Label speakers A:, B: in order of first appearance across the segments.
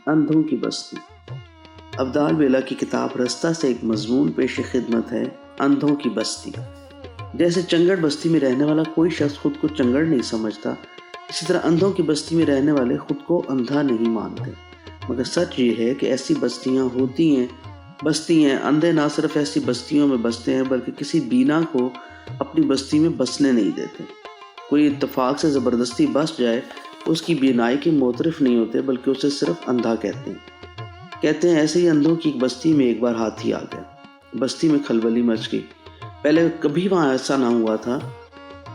A: اندھوں کی بستی۔ ابدال بیلا کی کتاب رستہ سے ایک مضمون پیش خدمت ہے، اندھوں کی بستی۔ جیسے چنگڑ بستی میں رہنے والا کوئی شخص خود کو چنگڑ نہیں سمجھتا، اسی طرح اندھوں کی بستی میں رہنے والے خود کو اندھا نہیں مانتے۔ مگر سچ یہ ہے کہ ایسی بستیاں ہوتی ہیں، بستی ہیں۔ اندھے نہ صرف ایسی بستیوں میں بستے ہیں بلکہ کسی بینا کو اپنی بستی میں بسنے نہیں دیتے۔ کوئی اتفاق سے زبردستی بس جائے، اس کی بینائی کے معترف نہیں ہوتے بلکہ اسے صرف اندھا کہتے ہیں۔ ایسے ہی اندھوں کی ایک بستی میں ایک بار ہاتھی آ گیا۔ بستی میں کھلبلی مچ گئی۔ پہلے کبھی وہاں ایسا نہ ہوا تھا۔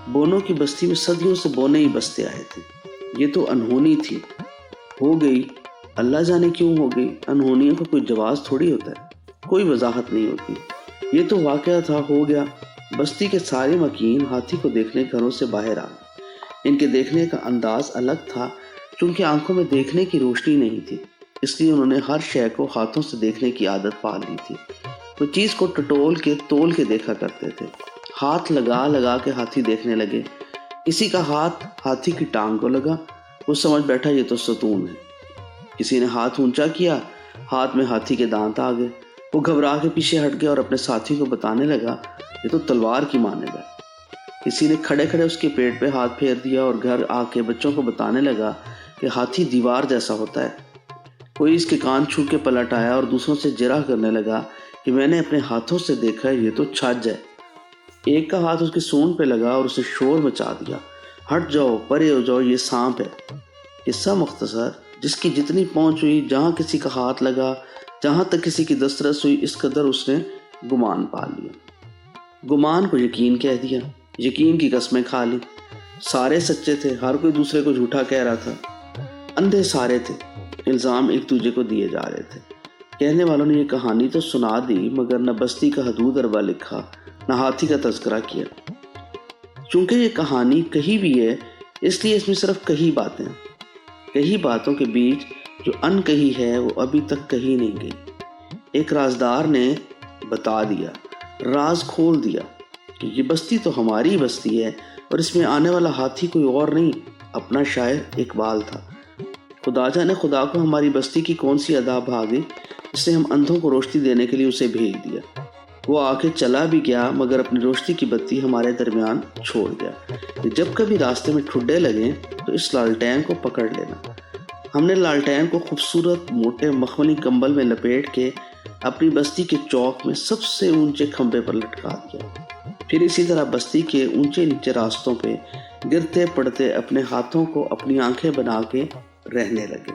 A: بونوں کی بستی میں صدیوں سے بونے ہی بستے آئے تھے۔ یہ تو انہونی تھی، ہو گئی۔ اللہ جانے کیوں ہو گئی۔ انہونیوں کا کوئی جواز تھوڑی ہوتا ہے، کوئی وضاحت نہیں ہوتی۔ یہ تو واقعہ تھا، ہو گیا۔ بستی کے سارے مکین ہاتھی کو دیکھنے گھروں سے باہر آ گئے۔ ان کے دیکھنے کا انداز الگ تھا، چونکہ آنکھوں میں دیکھنے کی روشنی نہیں تھی، اس لیے انہوں نے ہر شے کو ہاتھوں سے دیکھنے کی عادت پال لی تھی۔ وہ چیز کو ٹٹول کے تول کے دیکھا کرتے تھے۔ ہاتھ لگا لگا کے ہاتھی دیکھنے لگے۔ کسی کا ہاتھ ہاتھی کی ٹانگ کو لگا، وہ سمجھ بیٹھا یہ تو ستون ہے۔ کسی نے ہاتھ اونچا کیا، ہاتھ میں ہاتھی کے دانت آ گئے۔ وہ گھبرا کے پیچھے ہٹ گیا اور اپنے ساتھی کو بتانے لگا یہ تو تلوار کی مانند ہے۔ کسی نے کھڑے کھڑے اس کے پیٹ پہ ہاتھ پھیر دیا اور گھر آ کے بچوں کو بتانے لگا کہ ہاتھی دیوار جیسا ہوتا ہے۔ کوئی اس کے کان چھو کے پلٹ آیا اور دوسروں سے جرح کرنے لگا کہ میں نے اپنے ہاتھوں سے دیکھا ہے، یہ تو چھج ہے۔ ایک کا ہاتھ اس کی سونڈ پہ لگا اور اسے شور مچا دیا، ہٹ جاؤ، پرے ہو جاؤ، یہ سانپ ہے۔ قصہ مختصر، جس کی جتنی پہنچ ہوئی، جہاں کسی کا ہاتھ لگا، جہاں تک کسی کی دسترس ہوئی، اس قدر اس نے گمان پال لیا۔ گمان کو یقین کہہ دیا، یقین کی قسمیں کھا لی۔ سارے سچے تھے، ہر کوئی دوسرے کو جھوٹا کہہ رہا تھا۔ اندھے سارے تھے، الزام ایک دوسرے کو دیے جا رہے تھے۔ کہنے والوں نے یہ کہانی تو سنا دی مگر نہ بستی کا حدود اربا لکھا، نہ ہاتھی کا تذکرہ کیا۔ چونکہ یہ کہانی کہی بھی ہے، اس لیے اس میں صرف کہی باتیں، کہی باتوں کے بیچ جو ان کہی ہے وہ ابھی تک کہی نہیں گئی۔ ایک رازدار نے بتا دیا، راز کھول دیا کہ یہ بستی تو ہماری بستی ہے اور اس میں آنے والا ہاتھی کوئی اور نہیں، اپنا شاعر اقبال تھا۔ خدا جانے خدا کو ہماری بستی کی کون سی ادا بھاگی جس نے ہم اندھوں کو روشنی دینے کے لیے اسے بھیج دیا۔ وہ آ کے چلا بھی گیا مگر اپنی روشنی کی بتی ہمارے درمیان چھوڑ گیا کہ جب کبھی راستے میں ٹھڈے لگیں تو اس لالٹین کو پکڑ لینا۔ ہم نے لالٹین کو خوبصورت موٹے مخملی کمبل میں لپیٹ کے اپنی بستی کے چوک میں سب سے اونچے کھمبے پر لٹکا دیا۔ پھر اسی طرح بستی کے اونچے نیچے راستوں پہ گرتے پڑتے اپنے ہاتھوں کو اپنی آنکھیں بنا کے رہنے لگے۔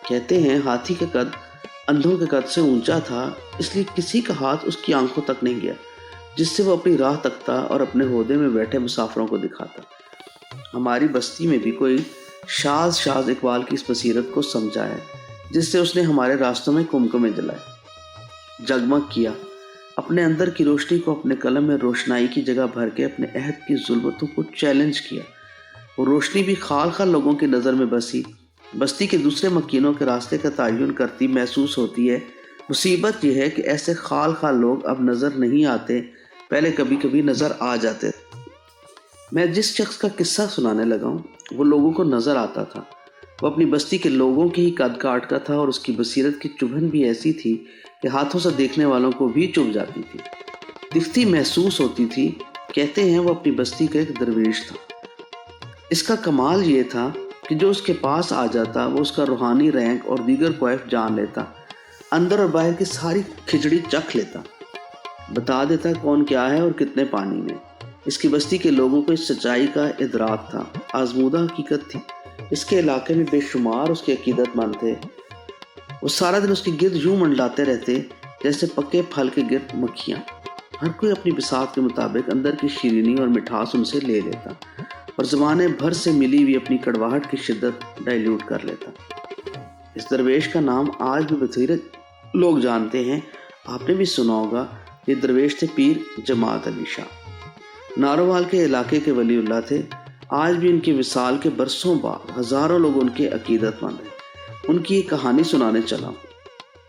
A: کہتے ہیں ہاتھی کا قد اندھوں کے قد سے اونچا تھا، اس لیے کسی کا ہاتھ اس کی آنکھوں تک نہیں گیا، جس سے وہ اپنی راہ تکتا اور اپنے ہودے میں بیٹھے مسافروں کو دکھاتا۔ ہماری بستی میں بھی کوئی شاذ اقبال کی اس بصیرت کو سمجھا ہے، جس سے اس نے ہمارے راستوں میں کمکمے جلائے، جگمگ کیا، اپنے اندر کی روشنی کو اپنے قلم میں روشنائی کی جگہ بھر کے اپنے عہد کی ظلمتوں کو چیلنج کیا۔ وہ روشنی بھی خال خال لوگوں کی نظر میں بسی، بستی کے دوسرے مکینوں کے راستے کا تعین کرتی محسوس ہوتی ہے۔ مصیبت یہ ہے کہ ایسے خال خال لوگ اب نظر نہیں آتے، پہلے کبھی کبھی نظر آ جاتے۔ میں جس شخص کا قصہ سنانے لگا ہوں وہ لوگوں کو نظر آتا تھا۔ وہ اپنی بستی کے لوگوں کی ہی قد کاٹ کا تھا اور اس کی بصیرت کی چبھن بھی ایسی تھی کہ ہاتھوں سے دیکھنے والوں کو بھی چبھ جاتی تھی، دکھتی محسوس ہوتی تھی۔ کہتے ہیں وہ اپنی بستی کا ایک درویش تھا۔ اس کا کمال یہ تھا کہ جو اس کے پاس آ جاتا وہ اس کا روحانی رینک اور دیگر کوائف جان لیتا، اندر اور باہر کی ساری کھچڑی چکھ لیتا، بتا دیتا کون کیا ہے اور کتنے پانی میں۔ اس کی بستی کے لوگوں کو اس سچائی کا ادراک تھا، آزمودہ حقیقت تھی۔ اس کے علاقے میں بے شمار اس کے عقیدت مند تھے۔ وہ سارا دن اس کے گرد یوں منڈلاتے رہتے جیسے پکے پھل کے گرد مکھیاں۔ ہر کوئی اپنی بساط کے مطابق اندر کی شیرینی اور مٹھاس ان سے لے لیتا اور زمانے بھر سے ملی ہوئی اپنی کڑواہٹ کی شدت ڈائلیوٹ کر لیتا۔ اس درویش کا نام آج بھی بصیرت لوگ جانتے ہیں، آپ نے بھی سنا ہوگا۔ یہ درویش تھے پیر جماعت علی شاہ، نارووال کے علاقے کے ولی اللہ تھے۔ آج بھی ان کے وصال کے برسوں بعد ہزاروں لوگ ان کے عقیدت مند ہیں۔ ان کی ایک کہانی سنانے چلا ہوں۔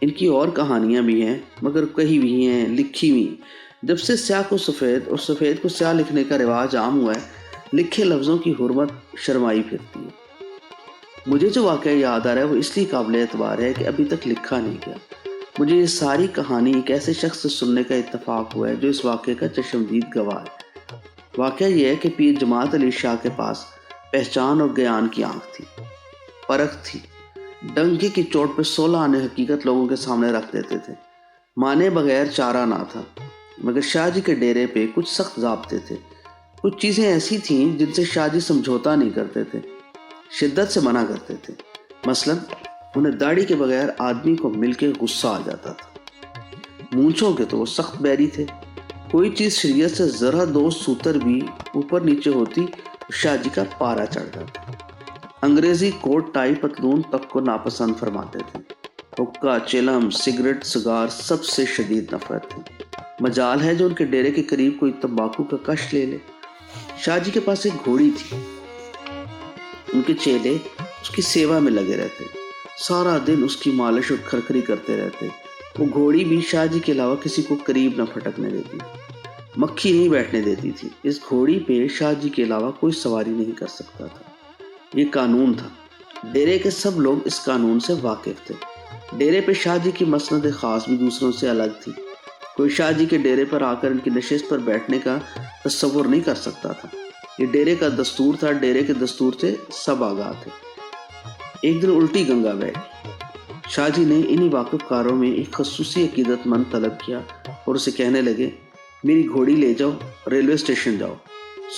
A: ان کی اور کہانیاں بھی ہیں مگر کہی بھی ہیں، لکھی بھی ہیں۔ جب سے سیاہ کو سفید اور سفید کو سیاہ لکھنے کا رواج عام ہوا ہے، لکھے لفظوں کی حرمت شرمائی پھرتی ہے۔ مجھے جو واقعہ یاد آ رہا ہے وہ اس لیے قابل اعتبار ہے کہ ابھی تک لکھا نہیں گیا۔ مجھے یہ ساری کہانی ایک ایسے شخص سے سننے کا اتفاق ہوا ہے جو اس واقعے کا چشمدید گواہ ہے۔ واقعہ یہ ہے کہ پیر جماعت علی شاہ کے پاس پہچان اور گیان کی آنکھ تھی، پرکھ تھی۔ ڈنکی کی چوٹ پہ 16 آنے حقیقت لوگوں کے سامنے رکھ دیتے تھے۔ مانے بغیر چارہ نہ تھا، مگر شاہ جی کے ڈیرے پہ کچھ سخت ضابطے تھے۔ کچھ چیزیں ایسی تھیں جن سے شاہ جی سمجھوتا نہیں کرتے تھے، شدت سے منع کرتے تھے۔ مثلاً انہیں داڑھی کے بغیر آدمی کو مل کے غصہ آ جاتا تھا۔ مونچھوں کے تو وہ سخت بیری تھے۔ کوئی چیز شریعت سے ذرا دو سوتر بھی اوپر نیچے ہوتی شاہ جی کا پارا چڑھ جاتا۔ انگریزی کوٹ ٹائی پتلون تک کو ناپسند فرماتے تھے۔ حقہ، چلم، سگریٹ، سگار سب سے شدید نفرت تھی۔ مجال ہے جو ان کے ڈیرے کے قریب کوئی تمباکو کا کش لے لے۔ شاہ جی کے پاس ایک گھوڑی تھی۔ ان کے چیلے اس کی سیوا میں لگے رہتے، سارا دن اس کی مالش اور کھرکھری کرتے رہتے۔ وہ گھوڑی بھی شاہ جی کے علاوہ کسی کو قریب نہ پھٹکنے دیتی، مکھی نہیں بیٹھنے دیتی تھی۔ اس گھوڑی پہ شاہ جی کے علاوہ کوئی سواری نہیں کر سکتا تھا۔ یہ قانون تھا۔ ڈیرے کے سب لوگ اس قانون سے واقف تھے۔ ڈیرے پہ شاہ جی کی مسند خاص بھی دوسروں سے الگ تھی۔ کوئی شاہ جی کے ڈیرے پر آ کر ان کی نشست پر بیٹھنے کا تصور نہیں کر سکتا تھا۔ یہ ڈیرے کا دستور تھا۔ ڈیرے کے دستور سے سب آگاہ تھے۔ ایک دن الٹی گنگا بیٹھی۔ شاہ جی نے انہی واقف کاروں میں ایک خصوصی عقیدت مند طلب کیا اور اسے کہنے لگے، میری گھوڑی لے جاؤ، ریلوے اسٹیشن جاؤ۔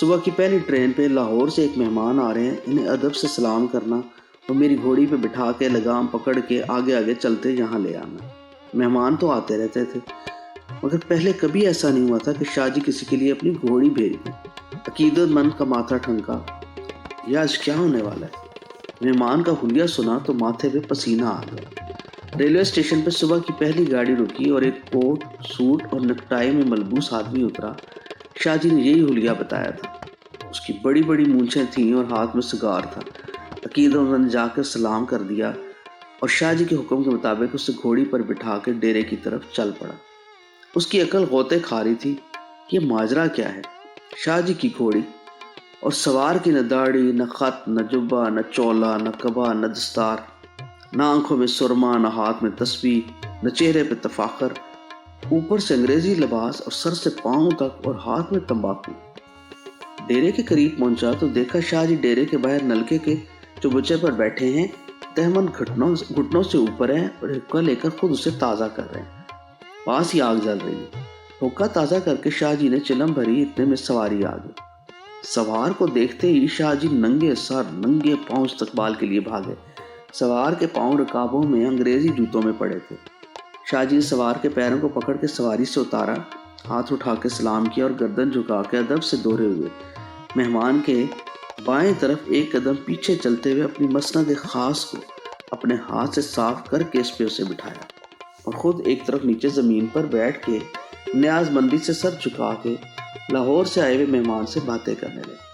A: صبح کی پہلی ٹرین پہ لاہور سے ایک مہمان آ رہے ہیں، انہیں ادب سے سلام کرنا اور میری گھوڑی پہ بٹھا کے لگام پکڑ کے آگے آگے چلتے یہاں لے آنا۔ مہمان تو آتے رہتے تھے، مگر پہلے کبھی ایسا نہیں ہوا تھا کہ شاہ جی کسی کے لیے اپنی گھوڑی بھیج دیں۔ عقیدت مند کا ماتھا ٹھنکا۔ یہ آج کیا ہونے والا ہے؟ مہمان کا حلیہ سنا تو ماتھے پہ پسینہ آ گیا۔ ریلوے اسٹیشن پہ صبح کی پہلی گاڑی رکی اور ایک کوٹ، سوٹ اور نیکٹائی میں ملبوس آدمی اترا۔ شاہ جی نے یہی حلیہ بتایا تھا۔ اس کی بڑی بڑی مونچھیں تھیں اور ہاتھ میں سگار تھا۔ عقیدت مند نے جا کر سلام کر دیا اور شاہ جی کے حکم کے مطابق اسے گھوڑی پر بٹھا کے ڈیرے کی طرف چل پڑا۔ اس کی عقل غوطے کھا رہی تھی، یہ ماجرا کیا ہے؟ شاہ جی کی گھوڑی اور سوار کی نہ داڑھی، نہ خط، نہ جبہ، نہ چولا، نہ قبا، نہ دستار، نہ آنکھوں میں سرما، نہ ہاتھ میں تسبیح، نہ چہرے پہ تفاخر، اوپر سے انگریزی لباس اور سر سے پاؤں تک اور ہاتھ میں تمباکو۔ ڈیرے کے قریب پہنچا تو دیکھا شاہ جی ڈیرے کے باہر نلکے کے چبوچے پر بیٹھے ہیں، تہمن گھٹنوں سے اوپر ہیں اور حقہ لے کر خود اسے تازہ کر رہے ہیں۔ پاس ہی آگ جل رہی ہے۔ حقہ تازہ کر کے شاہ جی نے چلم بھری، اتنے میں سواری آ گئی۔ سوار کو دیکھتے ہی شاہ جی ننگے سر ننگے پاؤں استقبال کے لیے بھاگے۔ سوار کے پاؤں رکابوں میں انگریزی جوتوں میں پڑے تھے۔ شاہ جی نے سوار کے پیروں کو پکڑ کے سواری سے اتارا، ہاتھ اٹھا کے سلام کیا اور گردن جھکا کے ادب سے دوڑے ہوئے مہمان کے بائیں طرف ایک قدم پیچھے چلتے ہوئے اپنی مسند خاص کو اپنے ہاتھ سے صاف کر کے اس پہ اسے بٹھایا اور خود ایک طرف نیچے زمین پر بیٹھ کے نیاز مندی سے سر جھکا کے لاہور سے آئے ہوئے مہمان سے باتیں کرنے لگے۔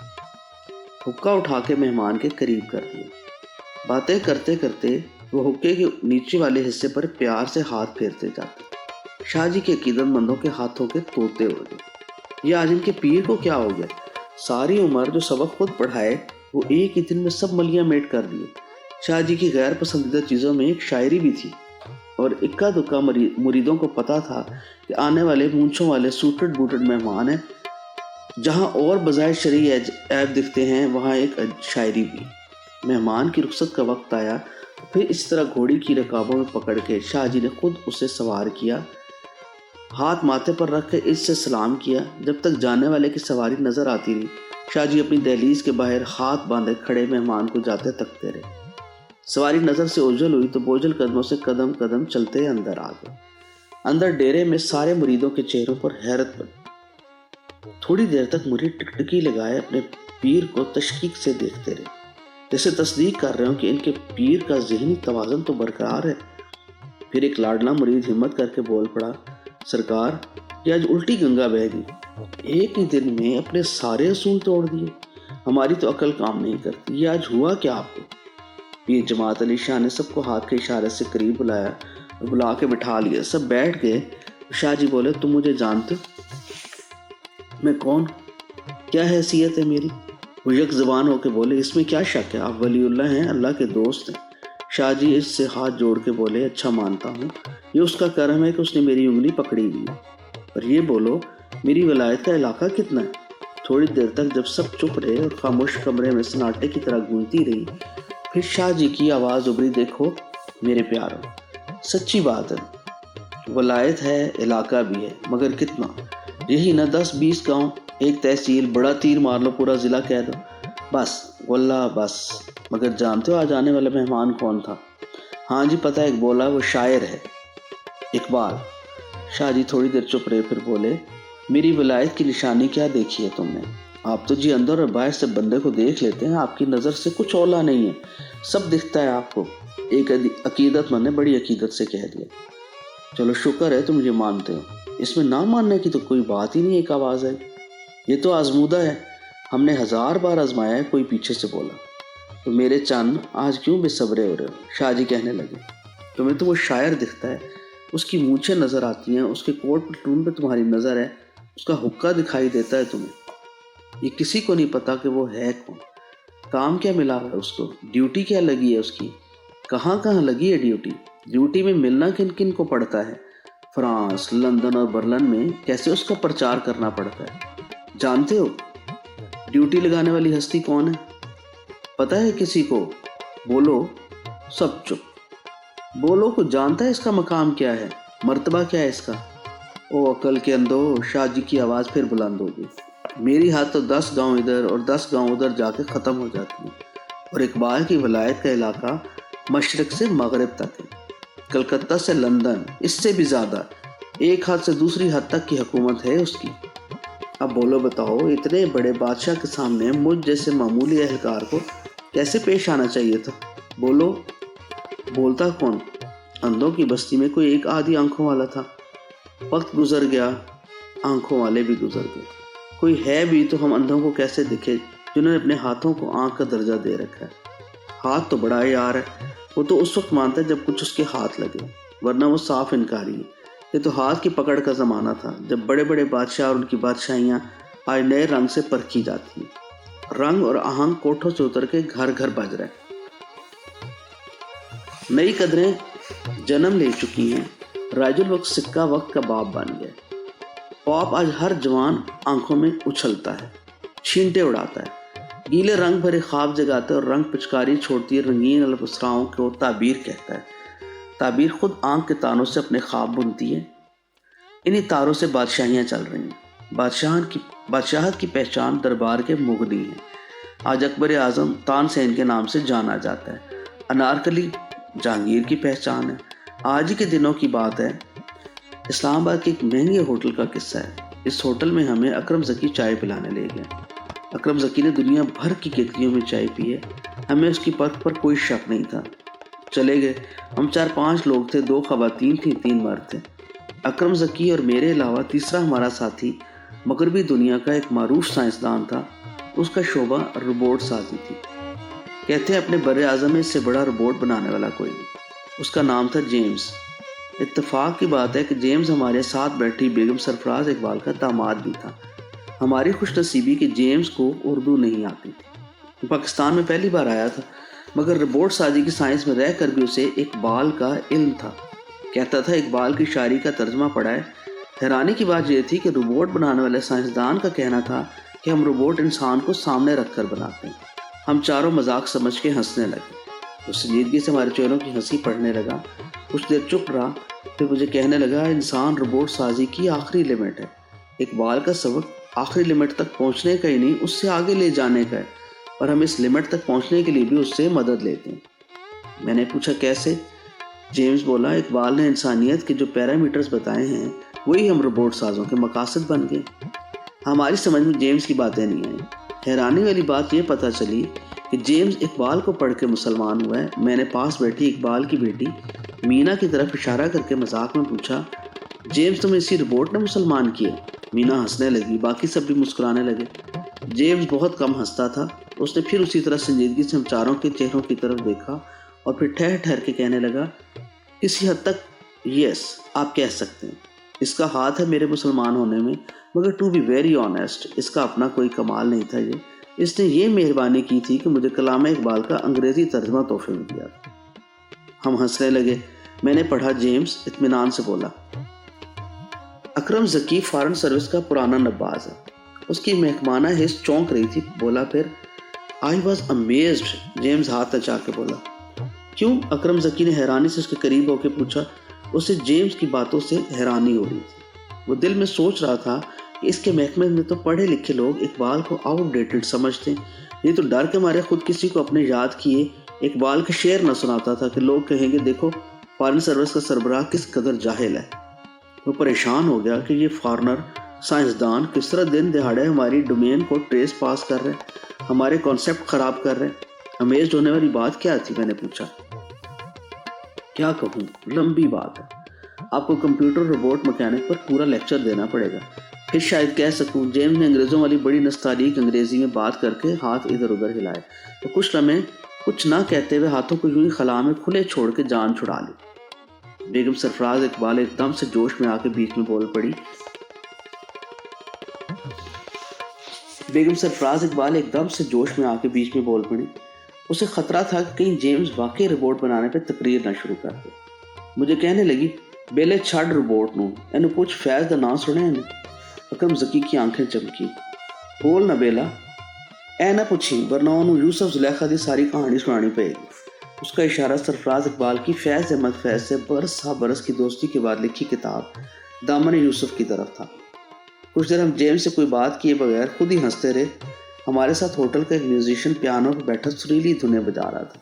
A: حقہ اٹھا کے مہمان کے قریب کر دیا۔ باتیں کرتے کرتے وہ حقے کے نیچے والے حصے پر پیار سے ہاتھ پھیرتے جاتے۔ شاہ جی کے عقیدت مندوں کے ہاتھوں کے طوطے اڑ گئے۔ یہ آج ان کے پیر کو کیا ہو گیا؟ ساری عمر جو سبق خود پڑھائے وہ ایک ہی دن میں سب ملیاں میٹ کر دیے۔ شاہ جی کی غیر پسندیدہ چیزوں میں ایک شاعری بھی تھی اور اکا دکا مریدوں کو پتا تھا کہ آنے والے مونچھوں والے سوٹڈ بوٹڈ مہمان ہیں۔ جہاں اور بظاہر شرعی عیب دکھتے ہیں وہاں ایک شاعری بھی۔ مہمان کی رخصت کا وقت آیا، پھر اس طرح گھوڑی کی رکابوں میں پکڑ کے شاہ جی نے خود اسے سوار کیا، ہاتھ ماتھے پر رکھ کے اس سے سلام کیا۔ جب تک جانے والے کی سواری نظر آتی رہی، شاہ جی اپنی دہلیز کے باہر ہاتھ باندھے کھڑے مہمان کو جاتے تکتے رہے۔ سواری نظر سے اوجھل ہوئی تو بوجھل قدموں سے قدم قدم چلتے اندر آ گئے۔ اندر ڈیرے میں سارے مریدوں کے چہروں پر حیرت بنی۔ تھوڑی دیر تک مرید ٹکٹکی لگائے اپنے پیر کو تشکیق سے دیکھتے رہے، جیسے تصدیق کر رہے ہوں کہ ان کے پیر کا ذہنی توازن تو برقرار ہے۔ پھر ایک لاڈلا مرید ہمت کر کے بول پڑا، سرکار یہ آج الٹی گنگا بہہ گئی، ایک ہی دن میں اپنے سارے اصول توڑ دیے، ہماری تو عقل کام نہیں کرتی، یہ آج ہوا کیا آپ کو؟ پیر جماعت علی شاہ نے سب کو ہاتھ کے اشارے سے قریب بلایا اور بلا کے بٹھا لیا۔ سب بیٹھ گئے۔ شاہ جی بولے، تم مجھے جانتے ہو؟ میں کون؟ کیا حیثیت ہے میری؟ وہ یک زبان ہو کے بولے، اس میں کیا شک ہے، آپ ولی اللہ ہیں، اللہ کے دوست ہیں۔ شاہ جی اس سے ہاتھ جوڑ کے بولے، اچھا مانتا ہوں، یہ اس کا کرم ہے کہ اس نے میری انگلی پکڑی ہوئی ہے، پر یہ بولو میری ولایت کا علاقہ کتنا ہے؟ تھوڑی دیر تک جب سب چپ رہے اور خاموش کمرے میں سناٹے کی طرح گونجتی رہی، پھر شاہ جی کی آواز ابھری، دیکھو میرے پیارو، سچی بات ہے، ولایت ہے، علاقہ بھی ہے، مگر کتنا؟ یہی نہ 10-20 گاؤں، ایک تحصیل، بڑا تیر مار لو پورا ضلع کہہ دو، بس واللہ بس۔ مگر جانتے ہو آج آنے والا مہمان کون تھا؟ ہاں جی پتہ ہے، ایک بولا، وہ شاعر ہے، اقبال۔ شاہ جی تھوڑی دیر چپ رہے، پھر بولے، میری ولایت کی نشانی کیا دیکھی ہے تم نے؟ آپ تو جی اندر اور باہر سے بندے کو دیکھ لیتے ہیں، آپ کی نظر سے کچھ اولا نہیں ہے، سب دکھتا ہے آپ کو۔ ایک عقیدت مند نے بڑی عقیدت سے کہہ دیا۔ چلو شکر ہے تم یہ مانتے ہو، اس میں نہ ماننے کی تو کوئی بات ہی نہیں، ایک آواز آئی۔ یہ تو آزمودہ ہے، ہم نے 1000 بار آزمایا ہے، کوئی پیچھے سے بولا۔ تو میرے چند آج کیوں بے صبرے ہو رہے ہو؟ شاہ جی کہنے لگے، تمہیں تو وہ شاعر دکھتا ہے، اس کی مونچھیں نظر آتی ہیں، اس کے کوٹ پٹلون پہ تمہاری نظر ہے، اس کا حقہ دکھائی دیتا ہے تمہیں۔ یہ کسی کو نہیں پتا کہ وہ ہے کون، کام کیا ملا ہے اس کو، ڈیوٹی کیا لگی ہے اس کی، کہاں کہاں لگی ہے ڈیوٹی، ڈیوٹی میں ملنا کن کن کو پڑتا ہے، فرانس، لندن اور برلن میں کیسے اس کا پرچار کرنا پڑتا ہے۔ جانتے ہو ڈیوٹی لگانے والی ہستی کون ہے؟ پتہ ہے کسی کو؟ بولو۔ سب چپ۔ بولو، کو جانتا ہے اس کا مقام کیا ہے، مرتبہ کیا ہے اس کا؟ او عقل کے اندھو، شاہ جی کی آواز پھر بلند ہو گئی، میری ہاتھ تو 10 گاؤں ادھر اور 10 گاؤں ادھر جا کے ختم ہو جاتی ہے، اور اقبال کی ولایت کا علاقہ مشرق سے مغرب تک ہے، کلکتہ سے لندن، اس سے بھی زیادہ، ایک حد سے دوسری حد تک کی حکومت ہے اس کی۔ اب بولو بتاؤ، اتنے بڑے بادشاہ کے سامنے مجھ جیسے معمولی اہلکار کو کیسے پیش آنا چاہیے تھا؟ بولو۔ بولتا کون؟ اندھوں کی بستی میں کوئی ایک آدھی آنکھوں والا تھا، وقت گزر گیا، آنکھوں والے بھی گزر گئے، کوئی ہے بھی تو ہم اندھوں کو کیسے دکھے جنہوں نے اپنے ہاتھوں کو آنکھ کا درجہ دے رکھا ہے۔ ہاتھ تو بڑا یار ہے، وہ تو اس وقت مانتا ہے جب کچھ اس کے ہاتھ لگے، ورنہ وہ صاف انکاری ہے۔ یہ تو ہاتھ کی پکڑ کا زمانہ تھا، جب بڑے بڑے بادشاہ اور ان کی بادشاہیاں آج نئے رنگ سے پرکھی جاتی ہیں، رنگ اور آہنگ کوٹھوں سے اتر کے گھر گھر بج رہے، نئی قدریں جنم لے چکی ہیں، رائج الوقت سکہ وقت کا باپ بن گیا۔ پاپ آج ہر جوان آنکھوں میں اچھلتا ہے، چھینٹے اڑاتا ہے، گیلے رنگ بھرے خواب جگاتا ہے، اور رنگ پچکاری چھوڑتی ہے رنگین البسراؤں کو تعبیر کہتا ہے۔ تعبیر خود آنکھ کے تانوں سے اپنے خواب بنتی ہے، انہی تاروں سے بادشاہیاں چل رہی ہیں۔ بادشاہت کی پہچان دربار کے مغنی ہیں۔ آج اکبر اعظم تان سین کے نام سے جانا جاتا ہے، انارکلی جہانگیر کی پہچان ہے۔ آج ہی کے دنوں کی بات ہے، اسلام آباد کے ایک مہنگے ہوٹل کا قصہ ہے۔ اس ہوٹل میں ہمیں اکرم ذکی چائے پلانے لے گیا۔ اکرم ذکی نے دنیا بھر کی کیتلیوں میں چائے پی ہے، ہمیں اس کی پرکھ پر کوئی شک نہیں تھا۔ چلے گئے، ہم 4-5 لوگ تھے، 2 خواتین تھیں، 3 مرد تھے۔ اکرم ذکی اور میرے علاوہ تیسرا ہمارا ساتھی مغربی دنیا کا ایک معروف سائنسدان تھا، اس کا شعبہ روبوٹ سازی تھی۔ کہتے ہیں اپنے بر اعظم میں اس سے بڑا روبوٹ بنانے والا کوئی نہیں۔ اس کا نام تھا جیمز۔ اتفاق کی بات ہے کہ جیمز ہمارے ساتھ بیٹھی بیگم سرفراز اقبال کا داماد بھی تھا۔ ہماری خوش نصیبی کہ جیمز کو اردو نہیں آتی تھی، پاکستان میں پہلی بار آیا تھا، مگر روبوٹ سازی کی سائنس میں رہ کر بھی اسے اقبال کا علم تھا۔ کہتا تھا اقبال کی شاعری کا ترجمہ پڑھا ہے۔ حیرانی کی بات یہ تھی کہ روبوٹ بنانے والے سائنسدان کا کہنا تھا کہ ہم روبوٹ انسان کو سامنے رکھ کر بناتے ہیں۔ ہم چاروں مذاق سمجھ کے ہنسنے لگے۔ اس سنجیدگی سے ہمارے چہروں کی ہنسی پڑھنے لگا، کچھ دیر چپ رہا، پھر مجھے کہنے لگا، انسان روبوٹ سازی کی آخری لمٹ ہے۔ اقبال کا سبق آخری لمٹ تک پہنچنے کا ہی نہیں، اس سے آگے لے جانے کا ہے، اور ہم اس لمٹ تک پہنچنے کے لیے بھی اس سے مدد لیتے ہیں۔ میں نے پوچھا کیسے؟ جیمز بولا، اقبال نے انسانیت کے جو پیرامیٹرز بتائے ہیں وہی ہم روبوٹ سازوں کے مقاصد بن گئے۔ ہماری سمجھ میں جیمز کی باتیں نہیں آئیں۔ حیرانی والی بات یہ پتہ چلی کہ جیمز اقبال کو پڑھ کے مسلمان ہوا ہے۔ میں نے پاس بیٹھی اقبال کی بیٹی مینا کی طرف اشارہ کر کے مذاق میں پوچھا، جیمز تمہیں اسی روبوٹ نے مسلمان کیے؟ مینا ہنسنے لگی، باقی سب بھی مسکرانے لگے۔ جیمز بہت کم ہنستا تھا۔ اس نے پھر اسی طرح سنجیدگی سے ہم چاروں کے چہروں کی طرف دیکھا اور پھر ٹھہر ٹھہر کے کہنے لگا، کسی حد تک یس آپ کہہ سکتے ہیں، اس کا ہاتھ ہے میرے مسلمان ہونے میں، مگر ٹو بی ویری آنیسٹ اس کا اپنا کوئی کمال نہیں تھا۔ اس نے یہ مہربانی کی تھی کہ مجھے کلام اقبال کا انگریزی ترجمہ تحفے میں دیا تھا۔ ہم ہنسنے لگے۔ میں نے پڑھا، جیمز اطمینان سے بولا۔ اکرم ذکی فارن سروس کا پرانا نباز ہے۔ اس کی محکمانہ حس چونک رہی تھی۔ بولا پھر آئی واز امیزڈ، جیمز ہاتھ نچا کے بولا۔ کیوں؟ اکرم ذکی نے حیرانی سے اس کے قریب ہو کے پوچھا۔ اسے جیمز کی باتوں سے حیرانی ہو رہی تھی۔ وہ دل میں سوچ رہا تھا کہ اس کے محکمے میں تو پڑھے لکھے لوگ اقبال کو آؤٹ ڈیٹڈ سمجھتے ہیں، یہ تو ڈر کے مارے خود کسی کو اپنے یاد کیے اقبال کے شعر نہ سناتا تھا کہ لوگ کہیں گے دیکھو فارن سروس کا سربراہ کس قدر جاہل ہے۔ وہ پریشان ہو گیا کہ یہ فارنر سائنسدان کس طرح دن دہاڑے ہماری ڈومین کو ٹریس پاس کر رہے ہیں، ہمارے کانسیپٹ خراب کر رہے ہیں۔ امیزڈ ہونے والی بات کیا تھی؟ میں نے پوچھا۔ کیا کہوں، لمبی بات ہے، آپ کو کمپیوٹر روبوٹ مکینک پر پورا لیکچر دینا پڑے گا، پھر شاید کہہ سکوں۔ جیمز نے انگریزوں والی بڑی نستعلیق انگریزی میں بات کر کے ہاتھ ادھر ادھر ہلائے تو کچھ لمحے کچھ نہ کہتے ہوئے ہاتھوں کو یوں ہی خلا میں کھلے چھوڑ کے جان چھڑا لی۔ بیگم سرفراز اقبال ایک دم سے جوش میں آ کے بیچ میں بول پڑی۔ اسے خطرہ تھا کہ کہیں جیمز واقعی رپورٹ بنانے پہ تقریر نہ شروع کر دے۔ مجھے کہنے لگی، بیلے چھڈ رپورٹ نو، اینو پوچھ فیض دا نام سنے نے۔ اکرم ذکی کی آنکھیں چمکی۔ بول نہ بیلا، اے نہ پوچھی ورنہ انہوں یوسف زلیخا دی ساری کہانی سنانی پڑے گی۔ اس کا اشارہ سرفراز اقبال کی فیض احمد فیض سے برس ہا برس کی دوستی کے بعد لکھی کتاب دامن یوسف کی طرف تھا۔ کچھ دیر ہم جیمز سے کوئی بات کیے بغیر خود ہی ہنستے رہے۔ ہمارے ساتھ ہوٹل کا ایک میوزیشین پیانو پہ بیٹھا سریلی دھنیں بجا رہا تھا۔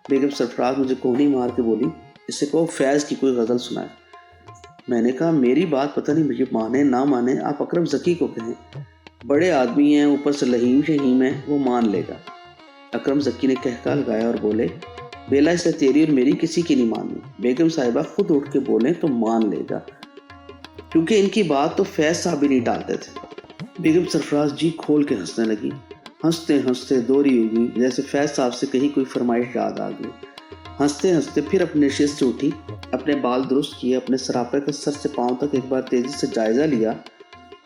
A: بیگم سرفراز مجھے کوہنی مار کے بولی، اسے کہو فیض کی کوئی غزل سنائے۔ میں نے کہا میری بات پتہ نہیں مجھے مانے نہ مانے، آپ اکرم ذکی کو کہیں، بڑے آدمی ہیں، اوپر سے لہیم شہیم ہے، وہ مان لے گا۔ اکرم ذکی نے کہکا لگایا اور بولے، بیلا اسے تیری اور میری کسی کی نہیں ماننی، بیگم صاحبہ خود اٹھ کے بولیں تو مان لے گا، کیونکہ ان کی بات تو فیض صاحب بھی نہیں ٹالتے تھے۔ بیگم سرفراز جی کھول کے ہنسنے لگی۔ ہنستے ہنستے دوری ہوگی، جیسے فیض صاحب سے کہیں کوئی فرمائش یاد آ گئی۔ ہنستے ہنستے پھر اپنے نشست سے اٹھی، اپنے بال درست کیے، اپنے سراپے کا سر سے پاؤں تک ایک بار تیزی سے جائزہ لیا۔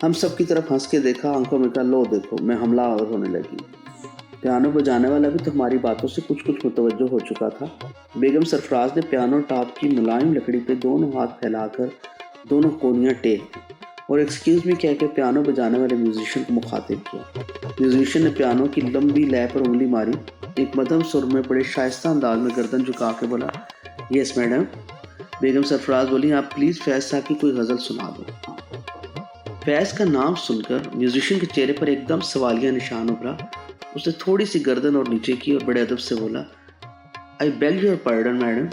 A: ہم سب کی طرف ہنس کے دیکھا، آنکھوں میں کہا لو دیکھو، میں حملہ آور ہونے لگی۔ پیانو بجانے والا بھی تو ہماری باتوں سے کچھ متوجہ ہو چکا تھا۔ بیگم سرفراز نے پیانو ٹاپ کی ملائم لکڑی پہ دونوں ہاتھ پھیلا کر دونوں کونیاں ٹیک دی اور ایکسکیوز می کہہ کے پیانو بجانے والے میوزیشین کو مخاطب کیا۔ میوزیشین نے پیانو کی لمبی لے پر انگلی ماری، ایک مدھم سر میں بڑے شائستہ انداز میں گردن جھکا کے بولا، یس میڈم۔ بیگم سرفراز بولی، آپ پلیز فیض صاحب کی کوئی غزل سنا دو۔ فیض کا نام سن کر میوزیشین کے چہرے پر ایک دم سوالیہ نشان ابھرا۔ اس نے تھوڑی سی گردن اور نیچے کی اور بڑے ادب سے بولا، آئی بیگ یور پارڈن میڈم۔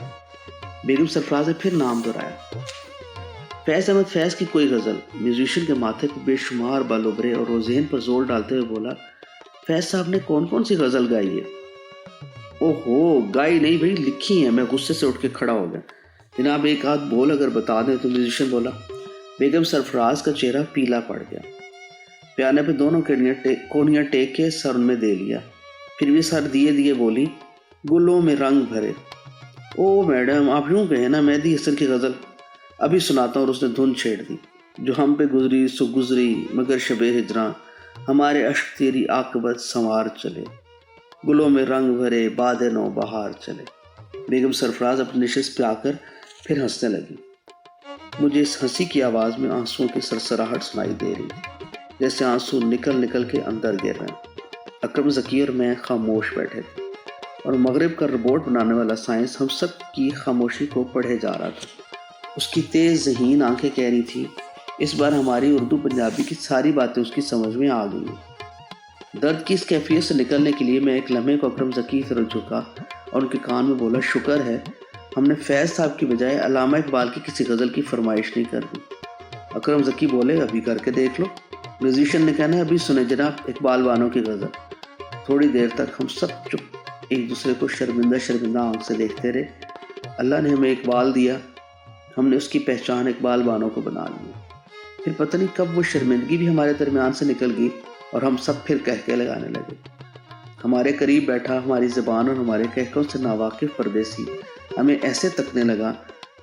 A: بیگم سرفراز نے پھر نام دہرایا، فیض احمد فیض کی کوئی غزل۔ میوزیشین کے ماتھے پہ بے شمار بال ابھرے اور وہ ذہن پر زور ڈالتے ہوئے بولا، فیض صاحب نے کون کون سی غزل گائی ہے؟ اوہو، گائی نہیں بھائی، لکھی ہیں۔ میں غصے سے اٹھ کے کھڑا ہو گیا۔ جناب ایک آدھ بول اگر بتا دیں تو۔ میوزیشین بولا۔ بیگم سرفراز کا چہرہ پیلا پڑ گیا۔ پیانے پہ دونوں کونیاں ٹیک کے سر ان میں دے لیا، پھر بھی سر دیے بولی، گلوں میں رنگ بھرے۔ او میڈم آپ یوں کہیں نا، مہدی حسن کی غزل ابھی سناتا ہوں۔ اور اس نے دھن چھیڑ دی، جو ہم پہ گزری سو گزری مگر شب ہجراں، ہمارے اشک تیری عاقبت سنوار چلے، گلوں میں رنگ بھرے باد نو بہار چلے۔ بیگم سرفراز اپنی نشست پہ آ کر پھر ہنسنے لگی۔ مجھے اس ہنسی کی آواز میں آنسوؤں کی سرسراہٹ سنائی دے رہی، جیسے آنسو نکل کے اندر گر رہے ہیں۔ اکرم ذکی اور میں خاموش بیٹھے تھے، اور مغرب کا رپورٹ بنانے والا سائنس ہم سب کی خاموشی کو پڑھے جا رہا تھا۔ اس کی تیز ذہین آنکھیں کہہ رہی تھی، اس بار ہماری اردو پنجابی کی ساری باتیں اس کی سمجھ میں آ گئی۔ درد کی اس کیفیت سے نکلنے کے لیے میں ایک لمحے کو اکرم ذکی کی طرف جھکا اور ان کے کان میں بولا، شکر ہے ہم نے فیض صاحب کی بجائے علامہ اقبال کی کسی غزل کی فرمائش نہیں کر دی۔ اکرم ذکی بولے، ابھی کر کے دیکھ لو۔ میوزیشین نے کہنا ہے، ابھی سنے جناب اقبال بانو کی غزل۔ تھوڑی دیر تک ہم سب چپ ایک دوسرے کو شرمندہ آنکھ سے دیکھتے رہے۔ اللہ نے ہمیں اقبال دیا، ہم نے اس کی پہچان اقبال بانو کو بنا لی۔ پھر پتہ نہیں کب وہ شرمندگی بھی ہمارے درمیان سے نکل گئی اور ہم سب پھر کہکے لگانے لگے۔ ہمارے قریب بیٹھا ہماری زبان اور ہمارے کہکوں سے ناواقف پردیسی ہمیں ایسے تکنے لگا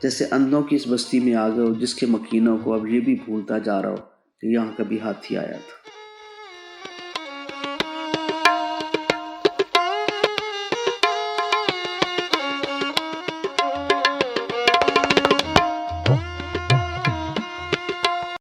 A: جیسے اندھوں کی اس بستی میں آ گئے ہو جس کے مکینوں کو اب یہ بھی بھولتا جا رہا ہو کہ یہاں کبھی ہاتھی آیا تھا۔